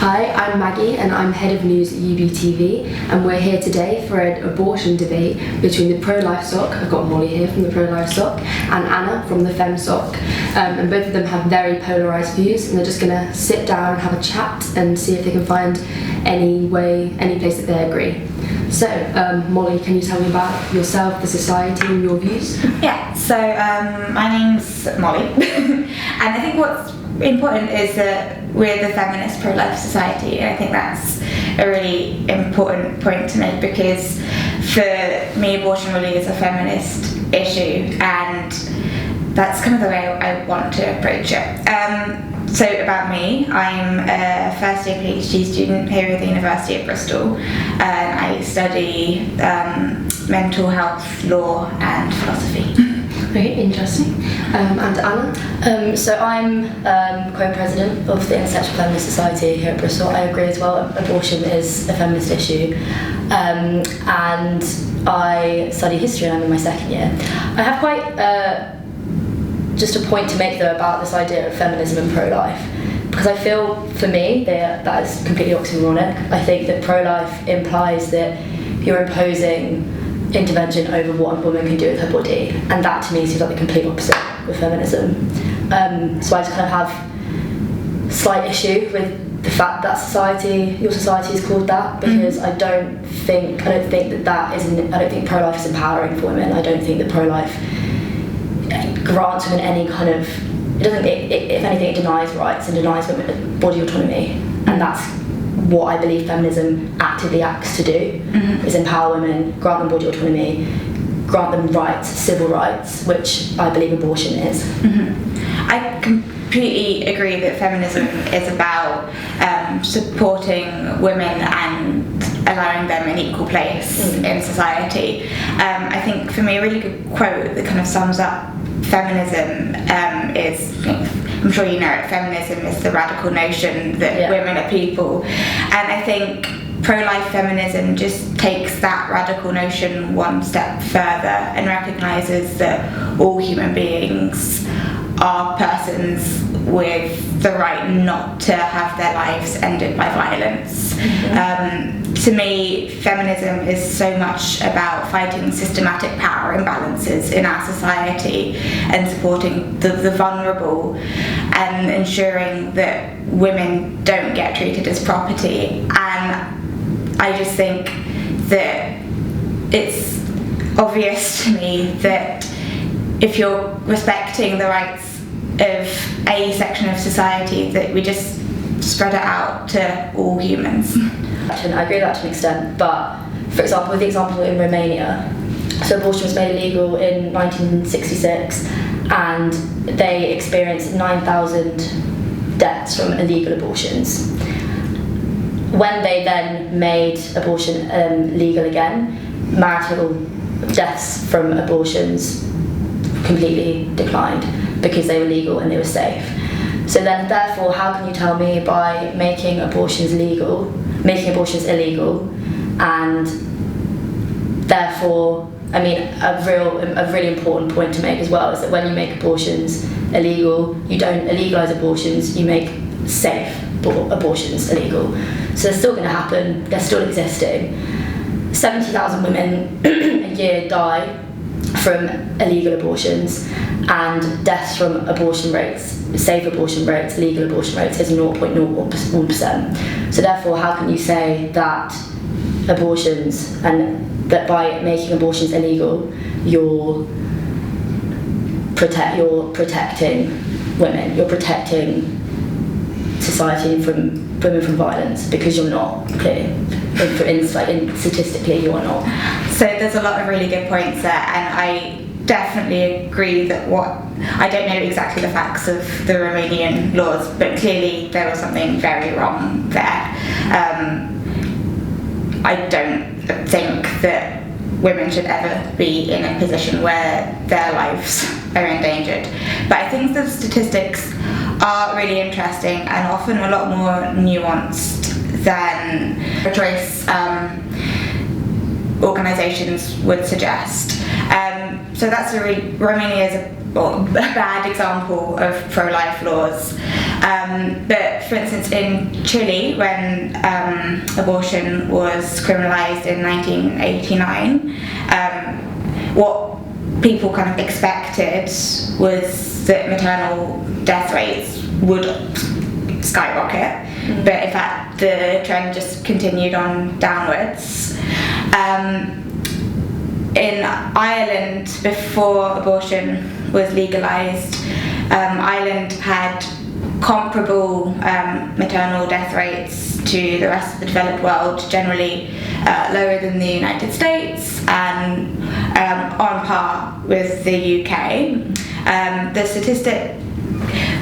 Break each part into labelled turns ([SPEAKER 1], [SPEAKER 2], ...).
[SPEAKER 1] Hi, I'm Maggie and I'm head of news at UBTV, and we're here today for an abortion debate between the Pro Life SOC, I've got Molly here from the Pro Life SOC, and Anna from the Fem SOC, and both of them have very polarised views, and they're just going to sit down and have a chat and see if they can find any place that they agree. So, Molly, can you tell me about yourself, the society, and your views?
[SPEAKER 2] Yeah, so my name's Molly, and I think what's important is that we're the feminist pro-life society, and I think that's a really important point to make, because for me abortion really is a feminist issue, and that's kind of the way I want to approach it. So about me, I'm a first year PhD student here at the University of Bristol, and I study mental health, law and philosophy.
[SPEAKER 1] Very interesting. And Anna?
[SPEAKER 3] So I'm co-president of the Intersectional Feminist Society here at Bristol. I agree as well, abortion is a feminist issue. And I study history and I'm in my second year. I have quite just a point to make though about this idea of feminism and pro-life, because I feel for me that is completely oxymoronic. I think that pro-life implies that you're imposing intervention over what a woman can do with her body, and that to me seems like the complete opposite with feminism. So I just kind of have slight issue with the fact that your society is called that, because I don't think pro-life is empowering for women. I don't think that pro-life grants women any kind of, if anything, it denies rights and denies women body autonomy, and that's what I believe feminism actively acts to do, is empower women, grant them body autonomy, grant them rights, civil rights, which I believe abortion is.
[SPEAKER 2] I completely agree that feminism is about supporting women and allowing them an equal place in society. I think for me a really good quote that kind of sums up feminism is, I'm sure you know it, feminism is the radical notion that women are people, and I think pro-life feminism just takes that radical notion one step further and recognises that all human beings are persons with the right not to have their lives ended by violence. To me, feminism is so much about fighting systematic power imbalances in our society and supporting the vulnerable and ensuring that women don't get treated as property. And I just think that it's obvious to me that if you're respecting the rights of a section of society, that we just spread it out to all humans.
[SPEAKER 3] I agree with that to an extent, but for example, with the example in Romania, so abortion was made illegal in 1966 and they experienced 9,000 deaths from illegal abortions. When they then made abortion legal again, marital deaths from abortions completely declined because they were legal and they were safe. So then, therefore, how can you tell me by making abortions illegal, and therefore, I mean, a really important point to make as well is that when you make abortions illegal, you don't illegalise abortions, you make safe abortions illegal. So they're still going to happen, they're still existing. 70,000 women a year die from illegal abortions, and deaths from abortion rates, safe abortion rates, legal abortion rates is 0.01%. So therefore, how can you say that abortions, and that by making abortions illegal, you're protecting women, you're protecting society from women from violence, because you're not, clearly, statistically you're not.
[SPEAKER 2] So there's a lot of really good points there, and I definitely agree that I don't know exactly the facts of the Romanian laws, but clearly there was something very wrong there. I don't think that women should ever be in a position where their lives are endangered. But I think the statistics are really interesting and often a lot more nuanced than pro-choice organisations would suggest. So that's Romania is a bad example of pro-life laws. But for instance, in Chile, when abortion was criminalised in 1989, what people kind of expected was that maternal death rates would skyrocket, but in fact the trend just continued on downwards. In Ireland, before abortion was legalised, Ireland had comparable maternal death rates to the rest of the developed world, generally lower than the United States and on par with the UK.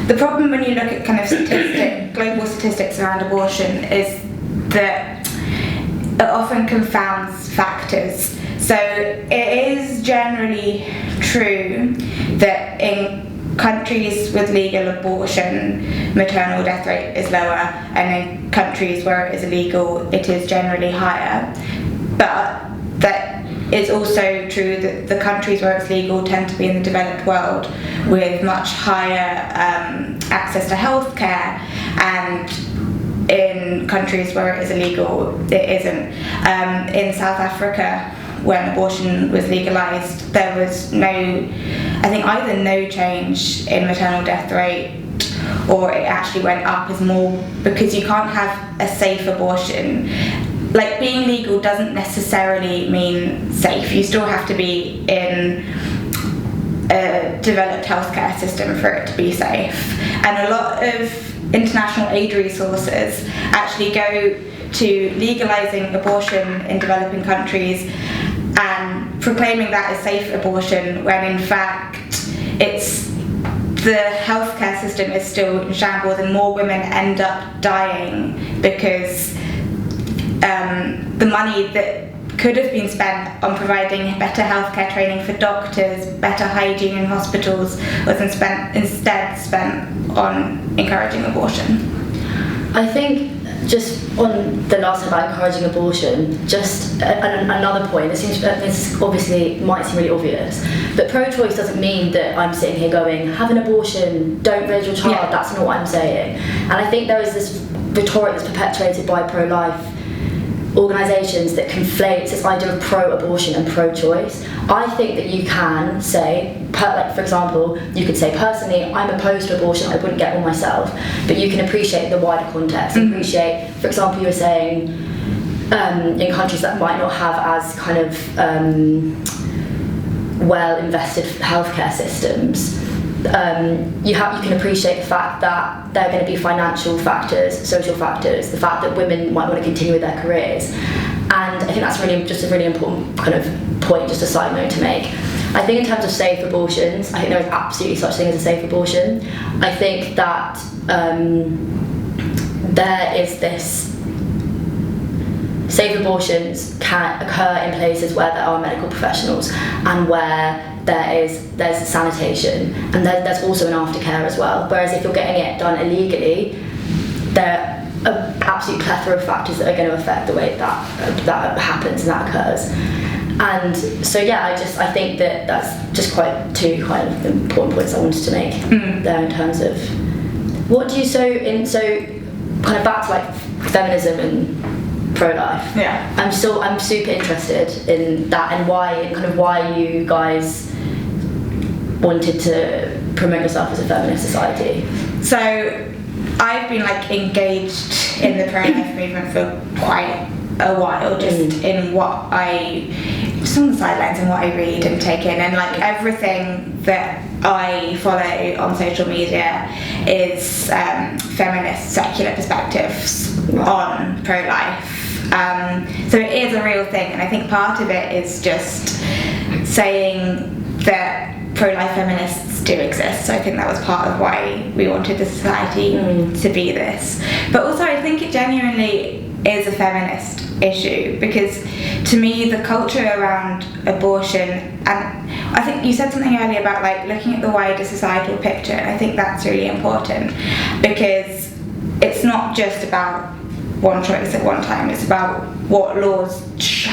[SPEAKER 2] The problem when you look at kind of global statistics around abortion is that it often confounds factors. So it is generally true that in countries with legal abortion, maternal death rate is lower, and in countries where it is illegal, it is generally higher. But that it's also true that the countries where it's legal tend to be in the developed world with much higher access to healthcare, and in countries where it is illegal, it isn't. In South Africa, when abortion was legalised, there was either no change in maternal death rate, or it actually went up as more, because you can't have a safe abortion. Like, being legal doesn't necessarily mean safe. You still have to be in a developed healthcare system for it to be safe. And a lot of international aid resources actually go to legalising abortion in developing countries and proclaiming that as safe abortion, when in fact the healthcare system is still in shambles, and more women end up dying because the money that could have been spent on providing better healthcare training for doctors, better hygiene in hospitals, was instead spent on encouraging abortion.
[SPEAKER 3] I think just on the last about encouraging abortion, just another point, this obviously might seem really obvious, but pro-choice doesn't mean that I'm sitting here going, have an abortion, don't raise your child.
[SPEAKER 2] Yeah.
[SPEAKER 3] That's not what I'm saying. And I think there is this rhetoric that's perpetuated by pro-life organisations that conflates this idea of pro-abortion and pro-choice. I think that you can say, for example, you could say, personally, I'm opposed to abortion, I wouldn't get one myself, but you can appreciate the wider context, appreciate, for example, you were saying, in countries that might not have as kind of well-invested healthcare systems, you can appreciate the fact that there are going to be financial factors, social factors, the fact that women might want to continue with their careers, and I think that's just a really important kind of point, just a side note to make. I think in terms of safe abortions, I think there is absolutely such thing as a safe abortion. I think that there is this. Safe abortions can occur in places where there are medical professionals and where there's sanitation, and there's also an aftercare as well. Whereas if you're getting it done illegally, there are an absolute plethora of factors that are going to affect the way that happens and that occurs. And so I think that that's just two kind of important points I wanted to make there in terms of what do you kind of back to like feminism and pro-life.
[SPEAKER 2] Yeah. I'm
[SPEAKER 3] super interested in that and why you guys wanted to promote yourself as a feminist society.
[SPEAKER 2] So I've been engaged in the pro-life movement for quite a while, just on the sidelines and what I read and take in, and everything that I follow on social media is feminist secular perspectives on pro-life. So it is a real thing, and I think part of it is just saying that pro-life feminists do exist. So I think that was part of why we wanted the society to be this. But also I think it genuinely is a feminist issue, because to me the culture around abortion, and I think you said something earlier about looking at the wider societal picture, and I think that's really important, because it's not just about one choice at one time, it's about what laws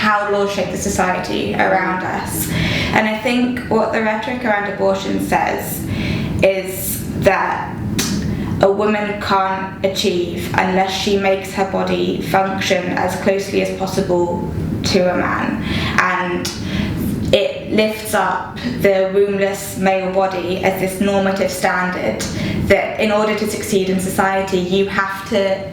[SPEAKER 2] how laws shape the society around us. And I think what the rhetoric around abortion says is that a woman can't achieve unless she makes her body function as closely as possible to a man, and it lifts up the wombeless male body as this normative standard that in order to succeed in society you have to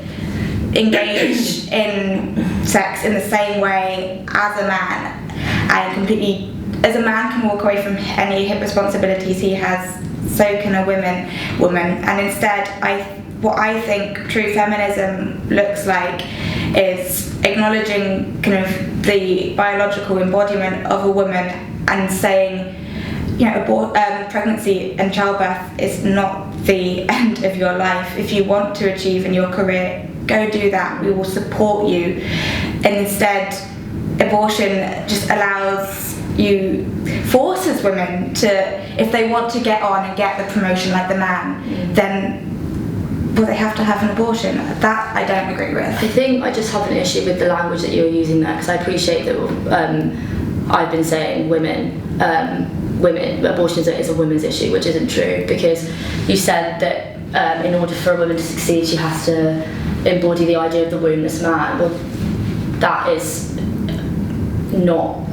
[SPEAKER 2] engage in sex in the same way as a man, and completely, as a man can walk away from any responsibilities he has, so can a woman. And instead, what I think true feminism looks like is acknowledging kind of the biological embodiment of a woman and saying, pregnancy and childbirth is not the end of your life. If you want to achieve in your career, go do that. We will support you. And instead, abortion just forces women to, if they want to get on and get the promotion like the man, then they have to have an abortion. That I don't agree with.
[SPEAKER 3] I think I just have an issue with the language that you're using there, because I appreciate that I've been saying women, abortion is a women's issue, which isn't true, because you said that in order for a woman to succeed she has to embody the idea of the wombeless man. Well, that is not,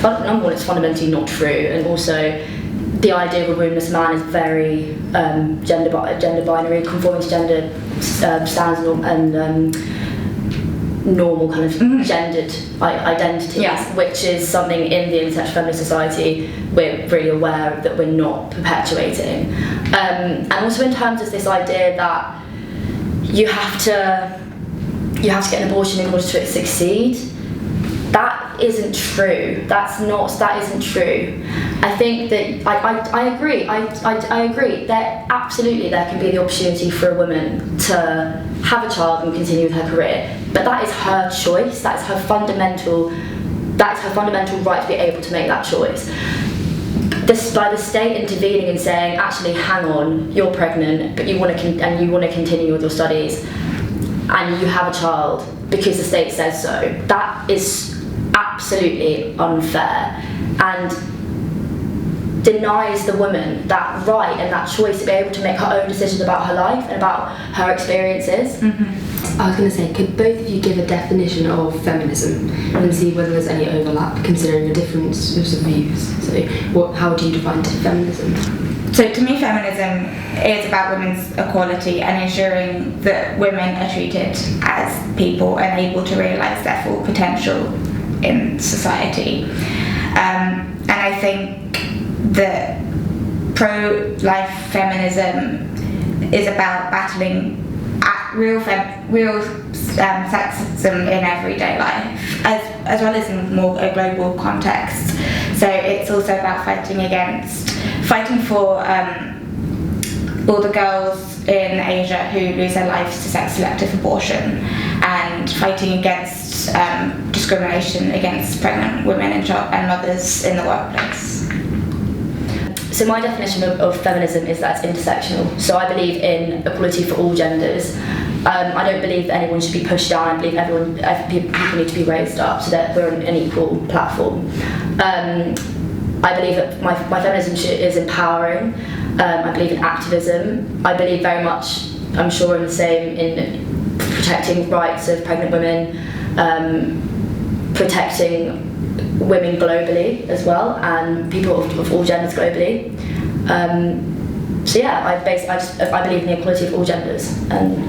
[SPEAKER 3] number one, it's fundamentally not true, and also the idea of a wombeless man is very gender binary, conforming to gender standards and normal kind of gendered identities, which is something in the intersectional feminist society we're really aware of that we're not perpetuating. And also in terms of this idea that you have to get an abortion in order to succeed, that isn't true. That isn't true. I think that I agree. I agree that absolutely there can be the opportunity for a woman to have a child and continue with her career, but that is her choice. That is her fundamental right to be able to make that choice. By the state intervening and saying, actually, hang on, you're pregnant, but you want to continue with your studies, and you have a child because the state says so. That is absolutely unfair and denies the woman that right and that choice to be able to make her own decisions about her life and about her experiences.
[SPEAKER 1] I was going to say, could both of you give a definition of feminism and see whether there's any overlap considering the difference of views? So how do you define feminism?
[SPEAKER 2] So to me, feminism is about women's equality and ensuring that women are treated as people and able to realise their full potential in society. And I think that pro-life feminism is about battling real sexism in everyday life, as well as in more a global context. So it's also about fighting for all the girls in Asia who lose their lives to sex-selective abortion, and fighting against discrimination against pregnant women and mothers in the workplace.
[SPEAKER 3] So my definition of feminism is that it's intersectional. So I believe in equality for all genders. I don't believe that anyone should be pushed down. I believe people need to be raised up so that we're on an equal platform. I believe that my feminism is empowering. I believe in activism. I believe very much, I'm sure, in the same in protecting rights of pregnant women, protecting women globally as well, and people of all genders globally. So yeah, I believe in the equality of all genders and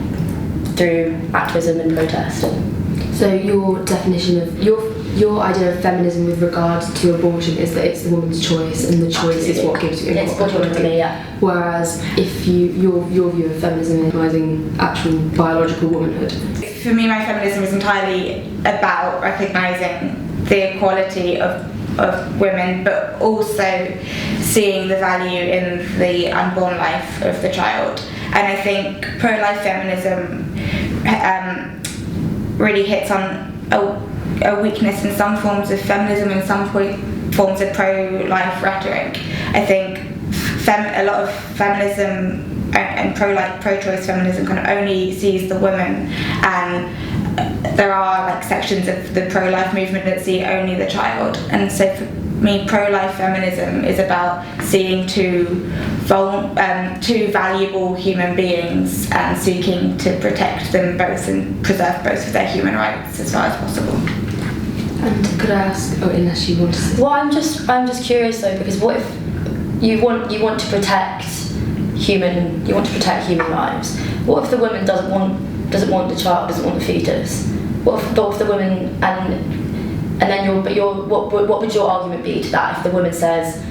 [SPEAKER 3] through activism and protest.
[SPEAKER 1] So your definition of your idea of feminism with regard to abortion is that it's the woman's choice, and the choice is what gives you equality. Whereas if your view of feminism is recognising actual biological womanhood.
[SPEAKER 2] For me, my feminism is entirely about recognising the equality of women, but also seeing the value in the unborn life of the child. And I think pro-life feminism really hits on a weakness in some forms of feminism and some forms of pro-life rhetoric. I think a lot of feminism and pro-choice feminism kind of only sees the woman and there are like sections of the pro-life movement that see only the child, and so for me, pro-life feminism is about seeing two valuable human beings and seeking to protect them both and preserve both of their human rights as far as possible.
[SPEAKER 1] And could I ask, unless you want to say?
[SPEAKER 3] Well, I'm just curious though, because what if you want to protect human lives? What if the woman doesn't want the child, doesn't want the fetus? What if the woman and then what would your argument be to that if the woman says,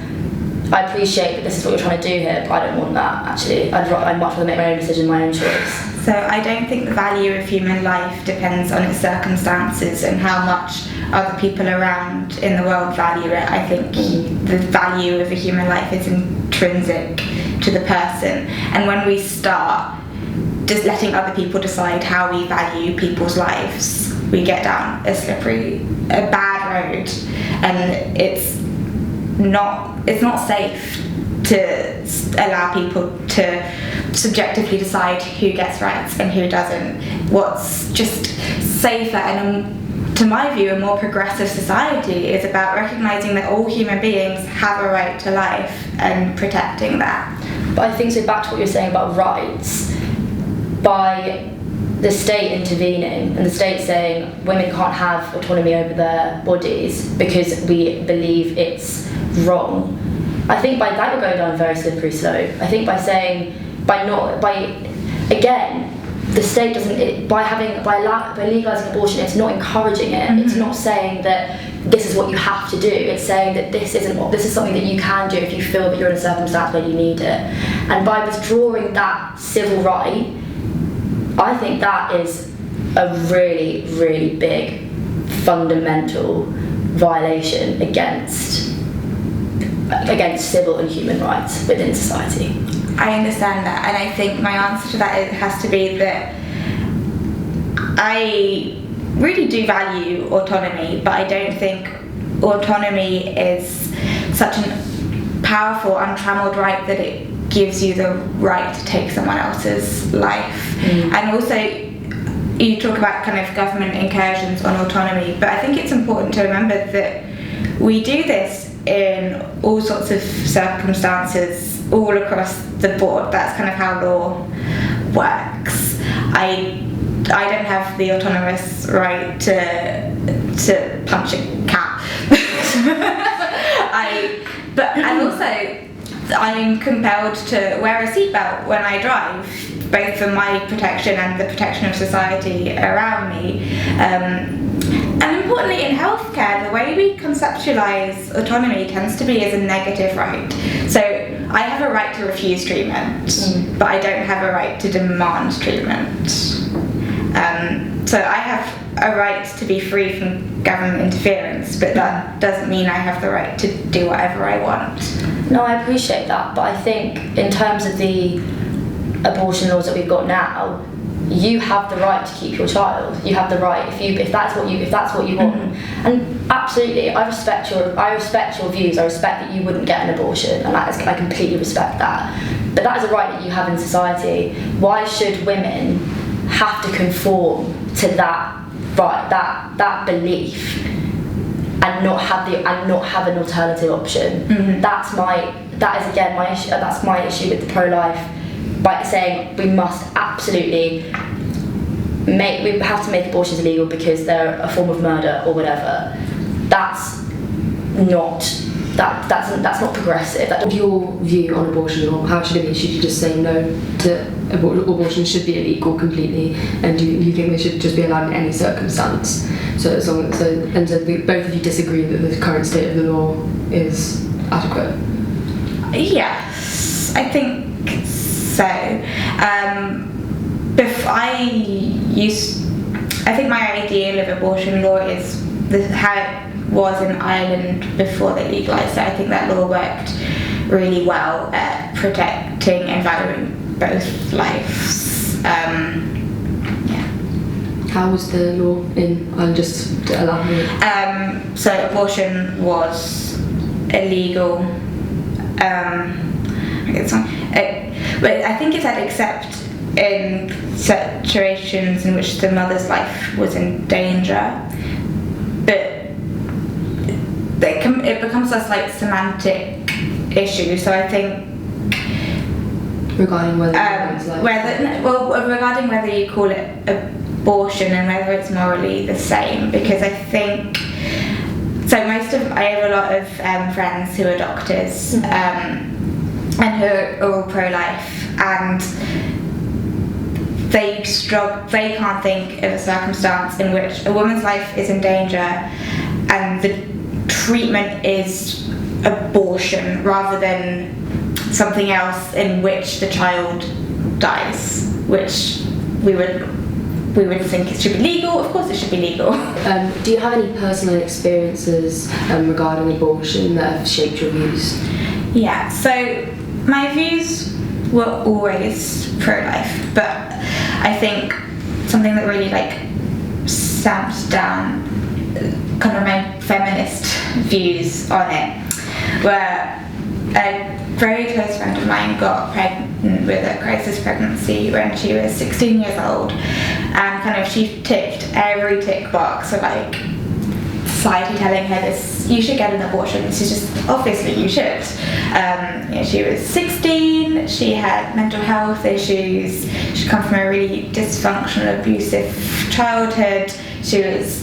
[SPEAKER 3] I appreciate that this is what you're trying to do here, but I don't want that, actually. I'd much rather make my own decision, my own choice.
[SPEAKER 2] So I don't think the value of human life depends on its circumstances and how much other people around in the world value it. I think the value of a human life is intrinsic to the person. And when we start just letting other people decide how we value people's lives, we get down a bad road, and it's not safe to allow people to subjectively decide who gets rights and who doesn't. What's just safer and, to my view, a more progressive society is about recognising that all human beings have a right to life and protecting that.
[SPEAKER 3] But I think, so back to what you're saying about rights, by the state intervening and the state saying women can't have autonomy over their bodies because we believe it's wrong, I think by that you're going down a very slippery slope. I think the state doesn't, by legalising abortion, it's not encouraging it. It's not saying that this is what you have to do. It's saying that this is something that you can do if you feel that you're in a circumstance where you need it. And by withdrawing that civil right, I think that is a really, really big fundamental violation against civil and human rights within society.
[SPEAKER 2] I understand that, and I think my answer to that has to be that I really do value autonomy, but I don't think autonomy is such a powerful, untrammeled right that it gives you the right to take someone else's life. And also, you talk about kind of government incursions on autonomy, but I think it's important to remember that we do this in all sorts of circumstances all across the board. That's kind of how law works. I don't have the autonomous right to punch a cat. And also I'm compelled to wear a seatbelt when I drive, both for my protection and the protection of society around me. And importantly, in healthcare, the way we conceptualise autonomy tends to be as a negative right. So I have a right to refuse treatment, but I don't have a right to demand treatment. So I have a right to be free from government interference, but that doesn't mean I have the right to do whatever I want.
[SPEAKER 3] No, I appreciate that, but I think in terms of the abortion laws that we've got now, you have the right to keep your child. You have the right if that's what you want. And absolutely, I respect your views. I respect that you wouldn't get an abortion, and I completely respect that. But that is a right that you have in society. Why should women have to conform to that right, that belief, and not have an alternative option? That is again my issue. That's my issue with the pro-life, by saying we must absolutely we have to make abortions illegal because they're a form of murder or whatever. That's not progressive. That's
[SPEAKER 1] your view on abortion, or how should it be? Should you just say no to abortion should be illegal completely, and do you think they should just be allowed in any circumstance? So both of you disagree that the current state of the law is adequate?
[SPEAKER 2] Yes, I think so. I think my ideal of abortion law is how it was in Ireland before they legalised it. I think that law worked really well at protecting and valuing both lives.
[SPEAKER 1] How was the law in Ireland, just to elaborate?
[SPEAKER 2] So abortion was illegal. But I think it said except in situations in which the mother's life was in danger, but it becomes a slight semantic issue. So I think
[SPEAKER 1] regarding
[SPEAKER 2] regarding whether you call it abortion and whether it's morally the same, because I think I have a lot of friends who are doctors and who are all pro-life, and they can't think of a circumstance in which a woman's life is in danger and the treatment is abortion rather than something else in which the child dies, which we would think it should be legal. Of course it should be legal.
[SPEAKER 1] Do you have any personal experiences regarding abortion that have shaped your views?
[SPEAKER 2] Yeah, so my views were always pro-life, but I think something that really stamped down kind of my feminist views on it were a very close friend of mine got pregnant with a crisis pregnancy when she was 16 years old, and kind of she ticked every tick box of society telling her this, you should get an abortion. This is just, obviously you should. She was 16, she had mental health issues, she'd come from a really dysfunctional, abusive childhood, she was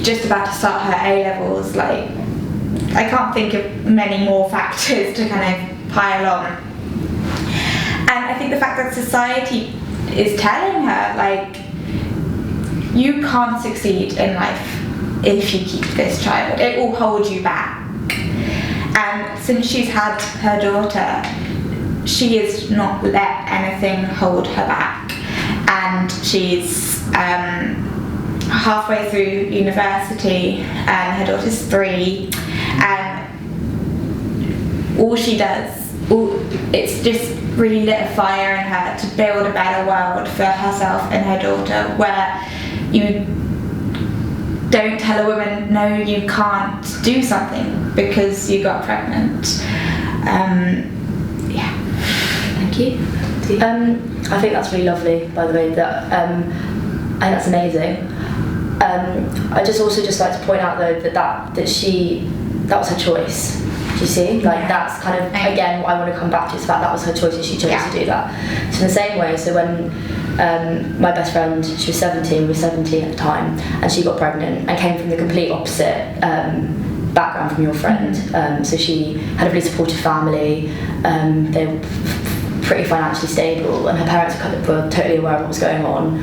[SPEAKER 2] just about to start her A-levels, I can't think of many more factors to kind of pile on. And I think the fact that society is telling her, you can't succeed in life if you keep this child, it will hold you back. And since she's had her daughter, she has not let anything hold her back. And she's halfway through university, and her daughter's 3, and all she does, it's just really lit a fire in her to build a better world for herself and her daughter, where you don't tell a woman, no, you can't do something because you got pregnant.
[SPEAKER 1] Thank you.
[SPEAKER 3] I think that's really lovely, by the way. That I think that's amazing. I just like to point out though that was her choice. Do you see? That's kind of again what I want to come back to, is the fact that was her choice and she chose to do that. So in the same way, so when my best friend, she was 17, we were 17 at the time, and she got pregnant and came from the complete opposite background from your friend. So she had a really supportive family, they were pretty financially stable, and her parents were totally aware of what was going on.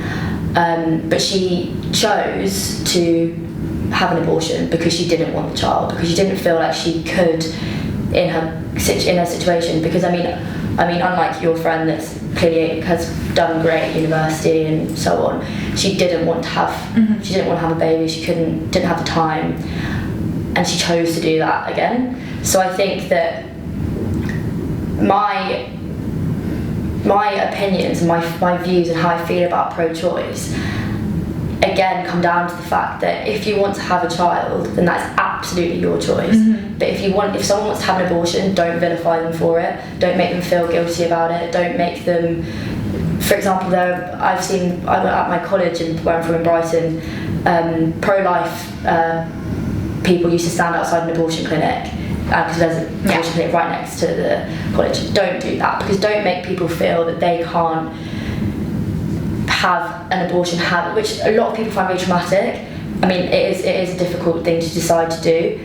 [SPEAKER 3] But she chose to have an abortion because she didn't want the child, because she didn't feel like she could in her situation. Because I mean, unlike your friend that's clearly has done great at university and so on, she didn't want to have she didn't want to have a baby. She didn't have the time, and she chose to do that again. So I think that my opinions and my views and how I feel about pro-choice again come down to the fact that if you want to have a child, then that's absolutely your choice. But if someone wants to have an abortion, don't vilify them for it, don't make them feel guilty about it, don't make them, for example, I went at my college and where I'm from in Brighton, pro-life people used to stand outside an abortion clinic because there's an abortion clinic right next to the college. Don't do that, because don't make people feel that they can't have an abortion habit, which a lot of people find really traumatic. I mean, it is a difficult thing to decide to do.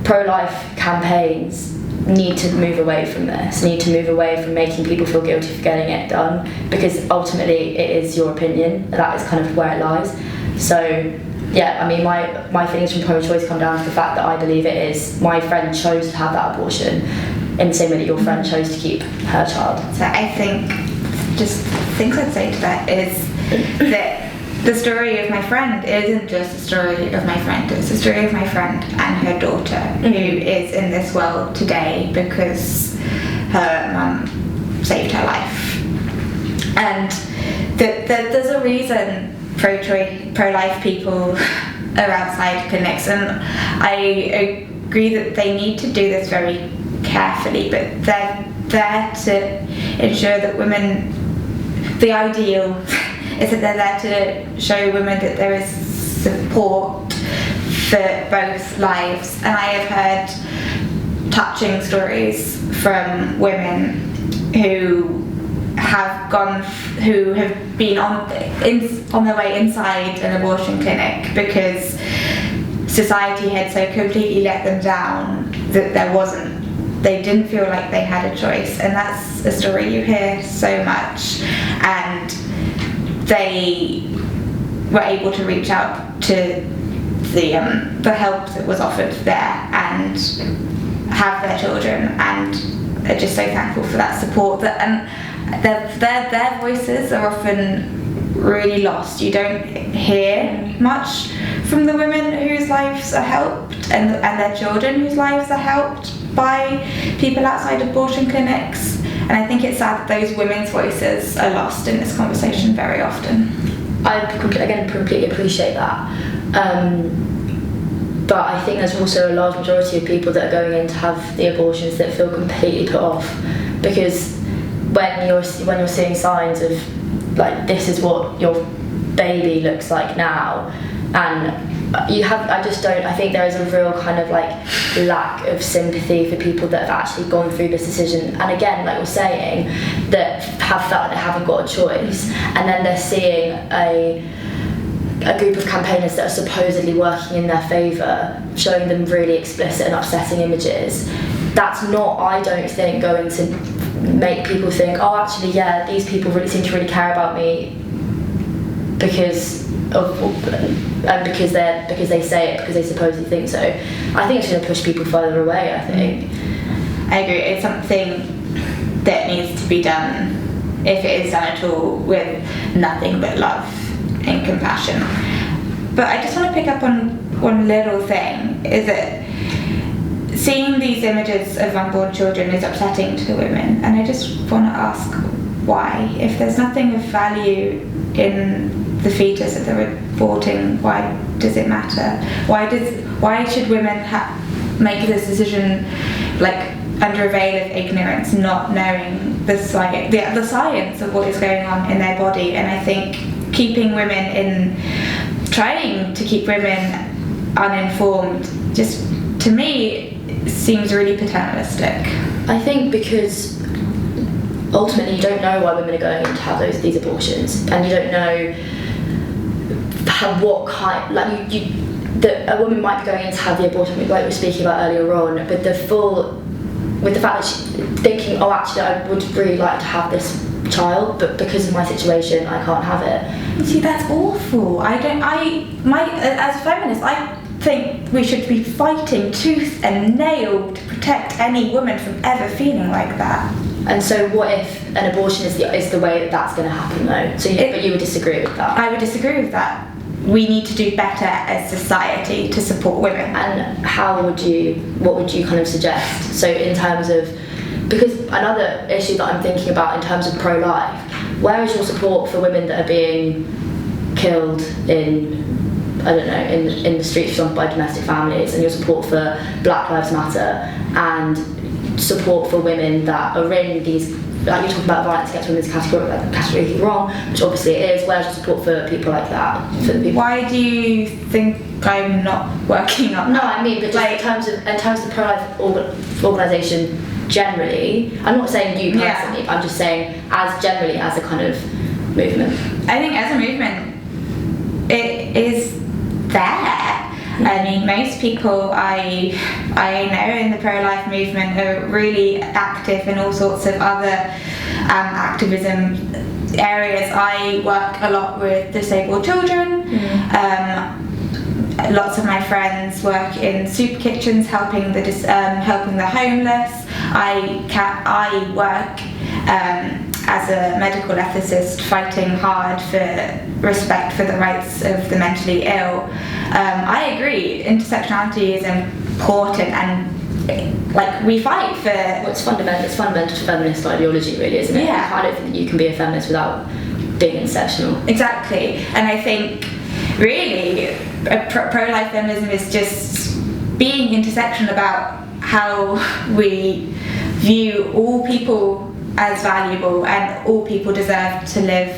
[SPEAKER 3] Pro-life campaigns need to move away from this, need to move away from making people feel guilty for getting it done, because ultimately it is your opinion, that is kind of where it lies. So yeah, I mean, my feelings from pro-choice come down to the fact that I believe it is my friend chose to have that abortion in the same way that your friend chose to keep her child.
[SPEAKER 2] So I think just things I'd say to that is that the story of my friend isn't just the story of my friend, it's the story of my friend and her daughter who is in this world today because her mum saved her life. And there's a reason pro-life people are outside clinics, and I agree that they need to do this very carefully, but they're there to ensure that women the ideal is that they're there to show women that there is support for both lives. And I have heard touching stories from women who have been on their way inside an abortion clinic because society had so completely let them down that they didn't feel like they had a choice. And that's a story you hear so much. And they were able to reach out to the help that was offered there and have their children, and are just so thankful for that support. And their voices are often really lost. You don't hear much from the women whose lives are helped and their children whose lives are helped by people outside abortion clinics. And I think it's sad that those women's voices are lost in this conversation very often.
[SPEAKER 3] I completely appreciate that. But I think there's also a large majority of people that are going in to have the abortions that feel completely put off, because when you're seeing signs of like, this is what your baby looks like now, and I think there is a real kind of like lack of sympathy for people that have actually gone through this decision, and again, like you're saying, that have felt like they haven't got a choice, and then they're seeing a group of campaigners that are supposedly working in their favour, showing them really explicit and upsetting images. That's not, I don't think, going to make people think, oh, actually, yeah, these people really seem to really care about me because they say it, because they supposedly think so. I think it's going to push people further away, I think.
[SPEAKER 2] I agree. It's something that needs to be done, if it is done at all, with nothing but love and compassion. But I just want to pick up on one little thing, is that seeing these images of unborn children is upsetting to women, and I just want to ask why. If there's nothing of value in the fetus that they're aborting, why does it matter? Why should women make this decision like under a veil of ignorance, not knowing the science of what is going on in their body? And I think trying to keep women uninformed, just to me seems really paternalistic.
[SPEAKER 3] I think because ultimately you don't know why women are going in to have these abortions, and you don't know what kind, like a woman might be going in to have the abortion, like we were speaking about earlier on, with the fact that she's thinking, oh, actually, I would really like to have this child, but because of my situation, I can't have it.
[SPEAKER 2] See, that's awful. As a feminist, I think we should be fighting tooth and nail to protect any woman from ever feeling like that.
[SPEAKER 3] And so what if an abortion is the way that's going to happen, though? But you would disagree with that? I
[SPEAKER 2] would disagree with that. We need to do better as society to support women.
[SPEAKER 3] And what would you kind of suggest? So in terms of, because another issue that I'm thinking about in terms of pro-life, where is your support for women that are being killed in the streets by domestic families, and your support for Black Lives Matter, and support for women that are in these, like you're talking about violence against women is categorically wrong, which obviously it is. Where's your support for people like that?
[SPEAKER 2] Why do you think I'm not working on that?
[SPEAKER 3] No, I mean, but just in terms of the pro-life organisation generally, I'm not saying you personally, but I'm just saying as generally as a kind of movement.
[SPEAKER 2] I think as a movement, it is there. I mean, most people I know in the pro-life movement are really active in all sorts of other activism areas. I work a lot with disabled children. Lots of my friends work in soup kitchens, helping the homeless. I work as a medical ethicist, fighting hard for respect for the rights of the mentally ill. I agree, intersectionality is important, and we fight for...
[SPEAKER 3] Well, it's fundamental to feminist ideology, really, isn't it?
[SPEAKER 2] Yeah.
[SPEAKER 3] I don't think that you can be a feminist without being intersectional.
[SPEAKER 2] Exactly, and I think really pro-life feminism is just being intersectional about how we view all people as valuable, and all people deserve to live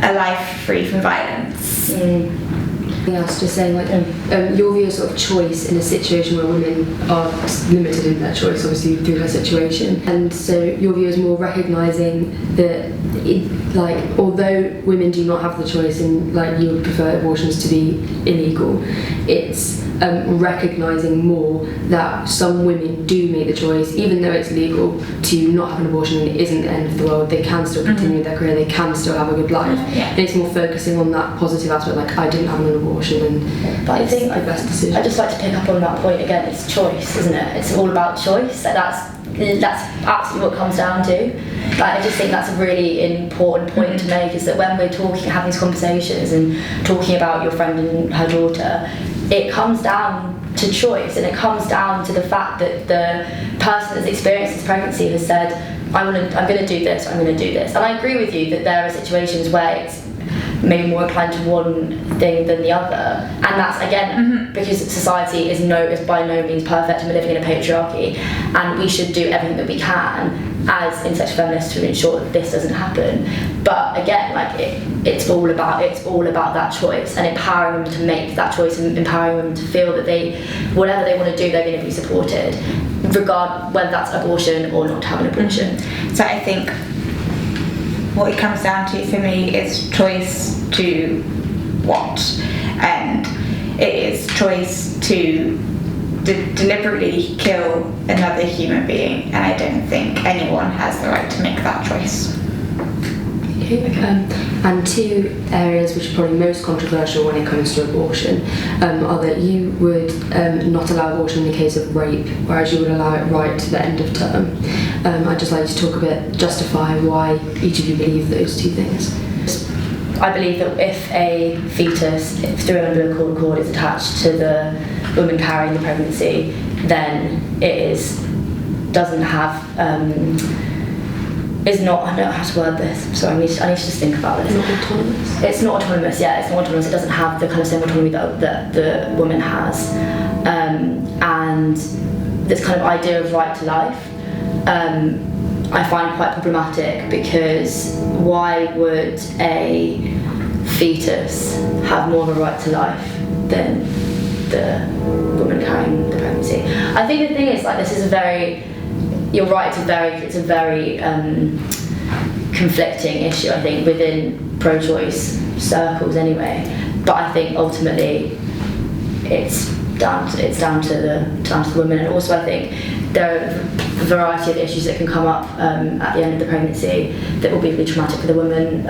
[SPEAKER 2] a life free from violence.
[SPEAKER 1] I was just saying, your view of sort of choice in a situation where women are limited in their choice, obviously through their situation, and so your view is more recognising that, although women do not have the choice, and you would prefer abortions to be illegal, it's recognising more that some women do make the choice, even though it's legal, to not have an abortion, and it isn't the end of the world. They can still continue their career, they can still have a good life.
[SPEAKER 2] Yeah.
[SPEAKER 1] And it's more focusing on that positive aspect, I didn't have an abortion, and
[SPEAKER 3] but I think
[SPEAKER 1] the best decision.
[SPEAKER 3] I'd just like to pick up on that point again. It's choice, isn't it? It's all about choice. That's absolutely what it comes down to. I just think that's a really important point to make, is that when we're having these conversations and talking about your friend and her daughter, it comes down to choice, and it comes down to the fact that the person that's experienced this pregnancy has said, I'm going to do this, I'm going to do this. And I agree with you that there are situations where it's maybe more inclined to one thing than the other, and that's again because society is by no means perfect, and we're living in a patriarchy, and we should do everything that we can as intersectional feminists to ensure that this doesn't happen. But again, it's all about that choice, and empowering them to make that choice, and empowering them to feel that whatever they want to do, they're going to be supported, regard whether that's abortion or not having an abortion.
[SPEAKER 2] So I think what it comes down to for me is choice to what, and it is choice to deliberately kill another human being, and I don't think anyone has the right to make that choice.
[SPEAKER 1] And two areas which are probably most controversial when it comes to abortion are that you would not allow abortion in the case of rape, whereas you would allow it right to the end of term. I'd just like to talk a bit, justify why each of you believe those two things.
[SPEAKER 3] I believe that if a fetus, through an umbilical cord, is attached to the woman carrying the pregnancy, then it doesn't have. Is not. I don't know how to word this. Sorry, I need to just think about this.
[SPEAKER 1] Not autonomous.
[SPEAKER 3] It's not autonomous. Yeah, it's not autonomous. It doesn't have the kind of same autonomy that the woman has, and this kind of idea of right to life, I find quite problematic, because why would a fetus have more of a right to life than the woman carrying the pregnancy? I think the thing is, this is a very. You're right. It's a very conflicting issue, I think, within pro-choice circles anyway. But I think ultimately it's down to the women, and also I think there are a variety of issues that can come up at the end of the pregnancy that will be really traumatic for the woman.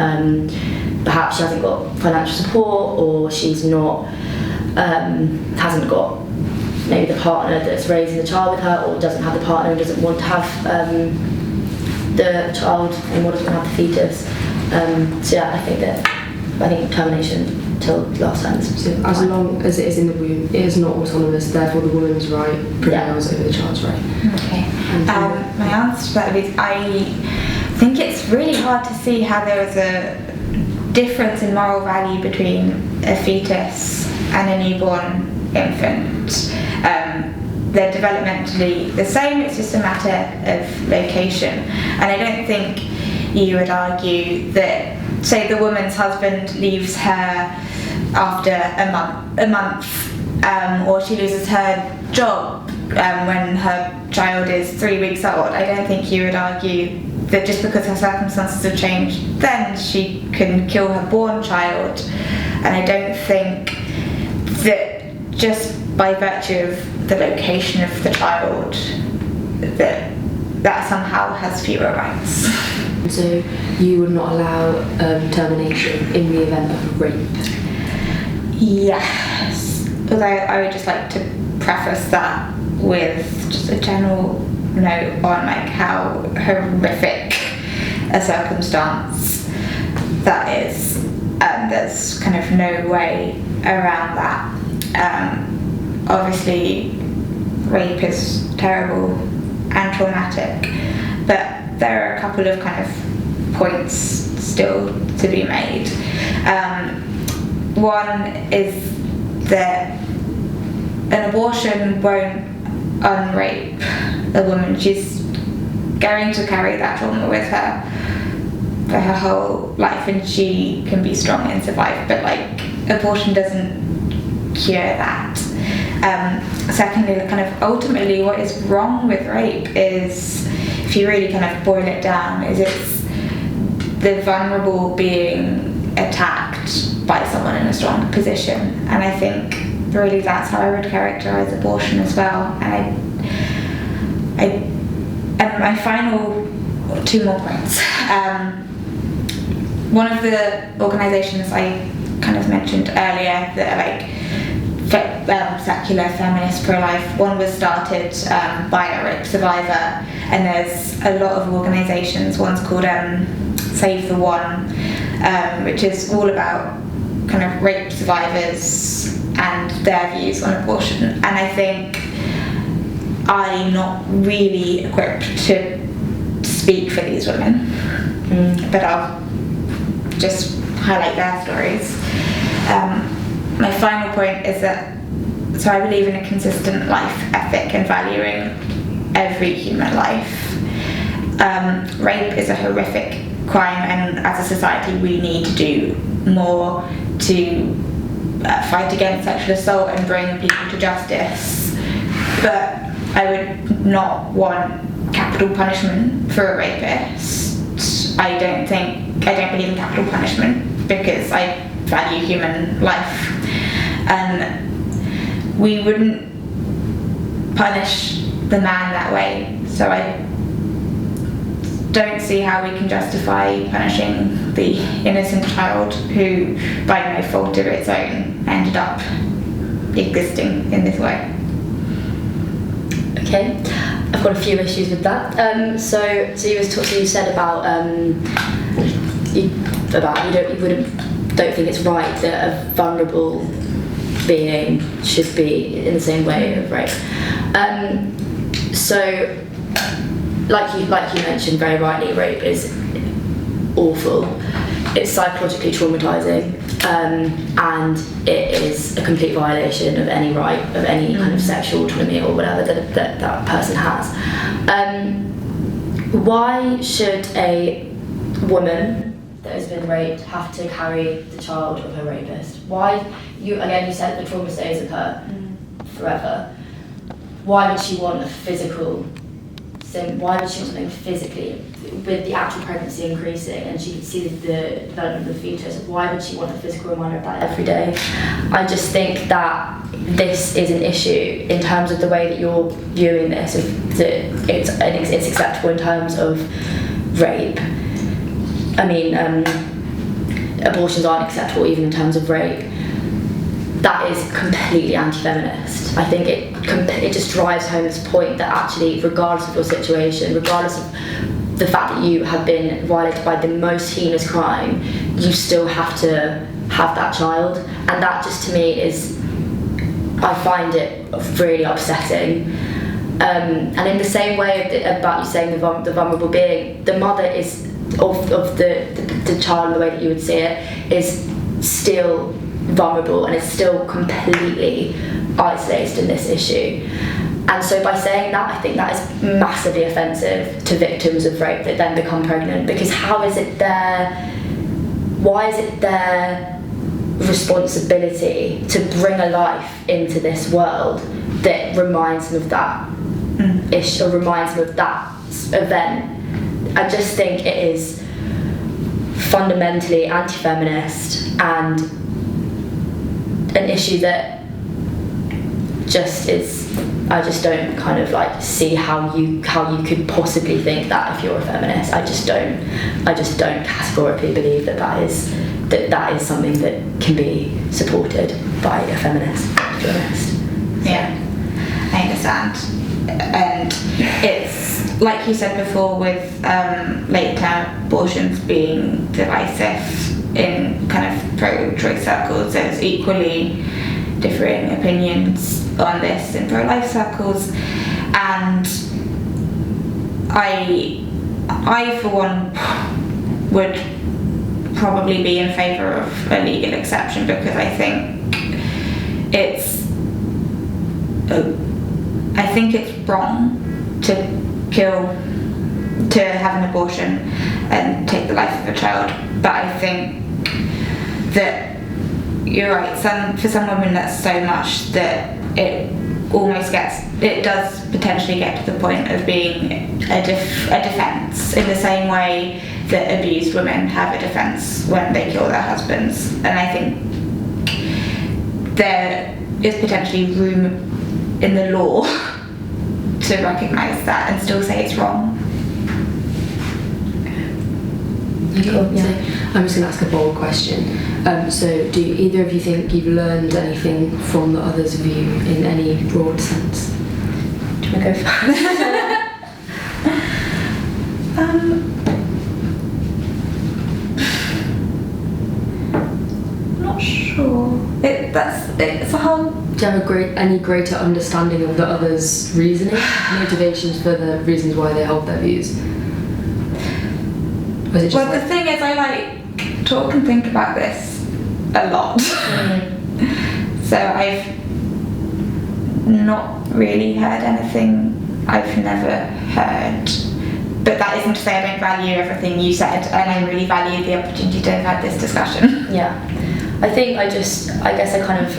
[SPEAKER 3] Perhaps she hasn't got financial support, or she's not hasn't got maybe the partner that's raising the child with her, or doesn't have the partner and doesn't want to have the child anymore, doesn't want to have the fetus. So yeah, I think termination till last sentence.
[SPEAKER 1] So as long as it is in the womb, it is not autonomous, therefore the woman's right prevails over the child's right.
[SPEAKER 2] Okay. My answer to that is, I think it's really hard to see how there is a difference in moral value between a fetus and a newborn infant. They're developmentally the same, it's just a matter of location. And I don't think you would argue that, say, the woman's husband leaves her after a month, or she loses her job when her child is 3 weeks old. I don't think you would argue that just because her circumstances have changed, then she can kill her born child. And I don't think that just by virtue of the location of the child that somehow has fewer rights.
[SPEAKER 1] So you would not allow termination in the event of rape?
[SPEAKER 2] Yes, although I would just like to preface that with just a general note on how horrific a circumstance that is, and there's kind of no way around that. Obviously rape is terrible and traumatic, but there are a couple of kind of points still to be made. One is that an abortion won't unrape a woman. She's going to carry that trauma with her for her whole life, and she can be strong and survive, but like abortion doesn't cure that. Secondly, kind of ultimately what is wrong with rape is, if you really kind of boil it down, is it's the vulnerable being attacked by someone in a strong position, and I think really that's how I would characterise abortion as well. And my final 2 more points. One of the organisations I kind of mentioned earlier that are like secular, feminist, pro-life, one was started by a rape survivor, and there's a lot of organisations. One's called Save the One, which is all about kind of rape survivors and their views on abortion. And I think I'm not really equipped to speak for these women, but I'll just highlight their stories. My final point is that, so I believe in a consistent life ethic and valuing every human life. Rape is a horrific crime, and as a society we need to do more to fight against sexual assault and bring people to justice. But I would not want capital punishment for a rapist. I don't believe in capital punishment because I value human life. And we wouldn't punish the man that way, so I don't see how we can justify punishing the innocent child who, by no fault of its own, ended up existing in this way.
[SPEAKER 3] Okay, I've got a few issues with that. So you said about you don't think it's right that a vulnerable being should be in the same way of rape. So, like you mentioned very rightly, rape is awful. It's psychologically traumatizing, and it is a complete violation of any right of any kind of sexual autonomy or whatever that person has. Why should a woman that has been raped have to carry the child of her rapist? Why? You said the trauma stays with her forever. Why would she want a physical? Why would she want something physically, with the actual pregnancy increasing and she could see the development of the fetus? Why would she want a physical reminder of that every day? I just think that this is an issue in terms of the way that you're viewing this. It's acceptable in terms of rape. I mean, abortions aren't acceptable even in terms of rape. That is completely anti-feminist. I think it just drives home this point that actually, regardless of your situation, regardless of the fact that you have been violated by the most heinous crime, you still have to have that child. And that just to me I find it really upsetting. And in the same way about you saying the vulnerable being, the mother is of the child, the way that you would see it, is still vulnerable and is still completely isolated in this issue. And so by saying that, I think that is massively offensive to victims of rape that then become pregnant, because why is it their responsibility to bring a life into this world that reminds them of that issue, or reminds them of that event? I just think it is fundamentally anti-feminist and an issue that I just don't kind of like see how you could possibly think that if you're a feminist. I just don't categorically believe that is something that can be supported by a feminist, to be honest.
[SPEAKER 2] Yeah, I understand. And it's like you said before, with late-term abortions being divisive in kind of pro-choice circles, there's equally differing opinions on this in pro-life circles, and I for one would probably be in favour of a legal exception, because I think it's wrong to kill to have an abortion and take the life of a child. But I think that you're right, for some women that's so much that it does potentially get to the point of being a defence, in the same way that abused women have a defence when they kill their husbands. And I think there is potentially room in the law to recognise that and still say it's wrong.
[SPEAKER 1] Okay, cool. So I'm just going to ask a bold question. So do either of you think you've learned anything from the other's view in any broad sense?
[SPEAKER 3] Do you want to go first?
[SPEAKER 2] Not sure. It's a whole.
[SPEAKER 1] Do you have any greater understanding of the other's reasoning, motivations for the reasons why they hold their views? Or is it just
[SPEAKER 2] Well, the thing is, I talk and think about this a lot. So I've not really heard anything I've never heard. But that isn't to say I don't value everything you said, and I really value the opportunity to have had this discussion.
[SPEAKER 3] Yeah, I think I guess I kind of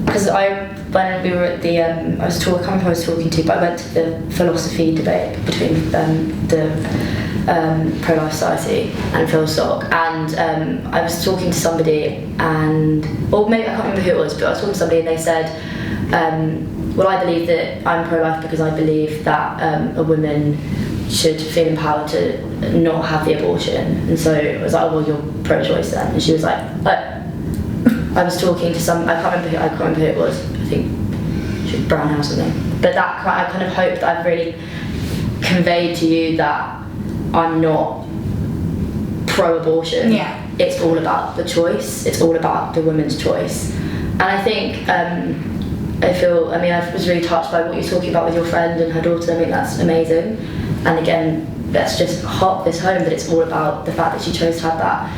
[SPEAKER 3] because when we were at the, I can't remember who I was talking to, but I went to the philosophy debate between the Pro Life Society and Phil Sock, and I was talking to somebody, or maybe I can't remember who it was, but I was talking to somebody and they said, well, I believe that I'm pro-life because I believe that a woman should feel empowered to not have the abortion. And so I was like, oh, well, you're pro-choice then. And she was like, I was talking to I can't remember who it was. I think she was Brown or something. But I kind of hope that I've really conveyed to you that I'm not pro-abortion.
[SPEAKER 2] Yeah.
[SPEAKER 3] It's all about the choice. It's all about the woman's choice. And I think I was really touched by what you're talking about with your friend and her daughter. I mean, that's amazing. And again, let's just harp this home that it's all about the fact that she chose to have that.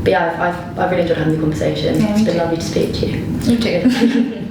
[SPEAKER 3] But yeah, I've really enjoyed having the conversation.
[SPEAKER 2] Yeah,
[SPEAKER 3] it's been lovely to speak to you.
[SPEAKER 2] You too.